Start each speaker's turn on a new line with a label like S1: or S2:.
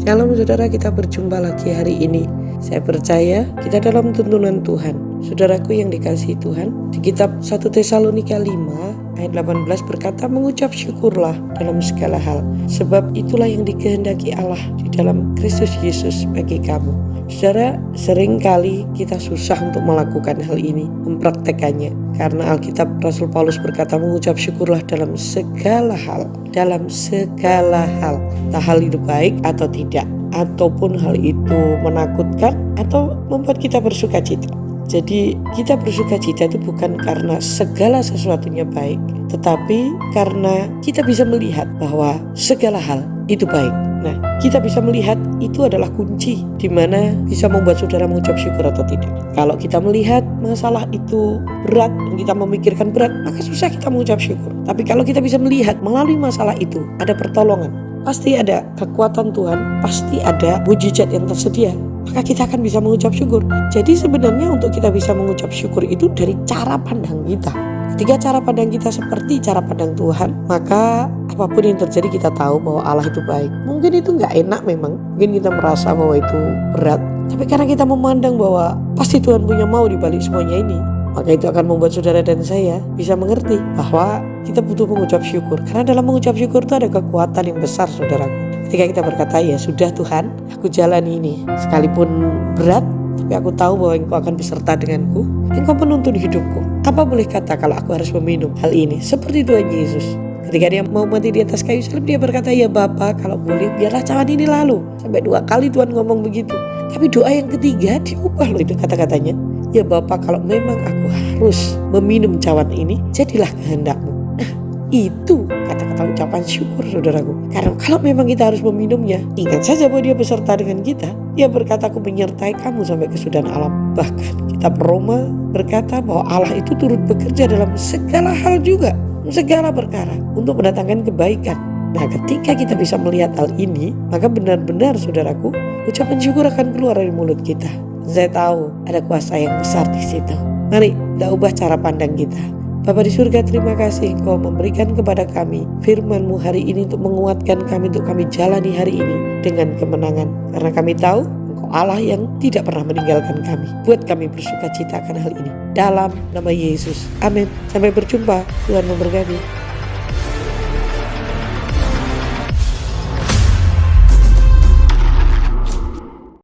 S1: Shalom saudara, kita berjumpa lagi hari ini. Saya percaya kita dalam tuntunan Tuhan. Saudaraku yang dikasihi Tuhan, di kitab 1 Tesalonika 5 ayat 18 berkata, mengucap syukurlah dalam segala hal, sebab itulah yang dikehendaki Allah di dalam Kristus Yesus bagi kamu. Saudara, seringkali kita susah untuk melakukan hal ini, mempraktekannya. Karena Alkitab Rasul Paulus berkata, mengucap syukurlah dalam segala hal. Dalam segala hal. Entah hal itu baik atau tidak, ataupun hal itu menakutkan atau membuat kita bersuka cita. Jadi kita bersuka cita itu bukan karena segala sesuatunya baik, tetapi karena kita bisa melihat bahwa segala hal itu baik. Nah, kita bisa melihat itu adalah kunci di mana bisa membuat saudara mengucap syukur atau tidak. Kalau kita melihat masalah itu berat dan kita memikirkan berat, maka susah kita mengucap syukur. Tapi kalau kita bisa melihat melalui masalah itu ada pertolongan, pasti ada kekuatan Tuhan, pasti ada mujizat yang tersedia, maka kita akan bisa mengucap syukur. Jadi sebenarnya untuk kita bisa mengucap syukur itu dari cara pandang kita. Ketika cara pandang kita seperti cara pandang Tuhan, maka apapun yang terjadi kita tahu bahwa Allah itu baik. Mungkin itu gak enak memang, mungkin kita merasa bahwa itu berat, tapi karena kita memandang bahwa pasti Tuhan punya mau di balik semuanya ini, maka itu akan membuat saudara dan saya bisa mengerti bahwa kita butuh mengucap syukur. Karena dalam mengucap syukur itu ada kekuatan yang besar, saudara. Ketika kita berkata, ya sudah Tuhan, aku jalani ini. Sekalipun berat, tapi aku tahu bahwa Engkau akan beserta denganku. Engkau menuntun hidupku. Apa boleh kata kalau aku harus meminum hal ini? Seperti Tuhan Yesus. Ketika dia mau mati di atas kayu salib, dia berkata, ya Bapa, kalau boleh biarlah cawan ini lalu. Sampai 2 kali Tuhan ngomong begitu. Tapi doa yang ketiga diubah loh itu kata-katanya. Ya Bapa, kalau memang aku harus meminum cawan ini, jadilah kehendak-Mu. Nah, itu kata-kata ucapan syukur, saudaraku. Karena kalau memang kita harus meminumnya, ingat saja bahwa dia beserta dengan kita. Dia berkata, aku menyertai kamu sampai kesudahan alam. Bahkan kitab Roma berkata bahwa Allah itu turut bekerja dalam segala hal juga, segala perkara untuk mendatangkan kebaikan. Nah, ketika kita bisa melihat hal ini, maka benar-benar, saudaraku, ucapan syukur akan keluar dari mulut kita. Saya tahu ada kuasa yang besar di situ. Mari kita ubah cara pandang kita. Bapa di surga, terima kasih Engkau memberikan kepada kami firman-Mu hari ini untuk menguatkan kami, untuk kami jalani hari ini dengan kemenangan. Karena kami tahu Engkau Allah yang tidak pernah meninggalkan kami. Buat kami bersuka cita akan hal ini. Dalam nama Yesus. Amin. Sampai berjumpa. Tuhan memberkati.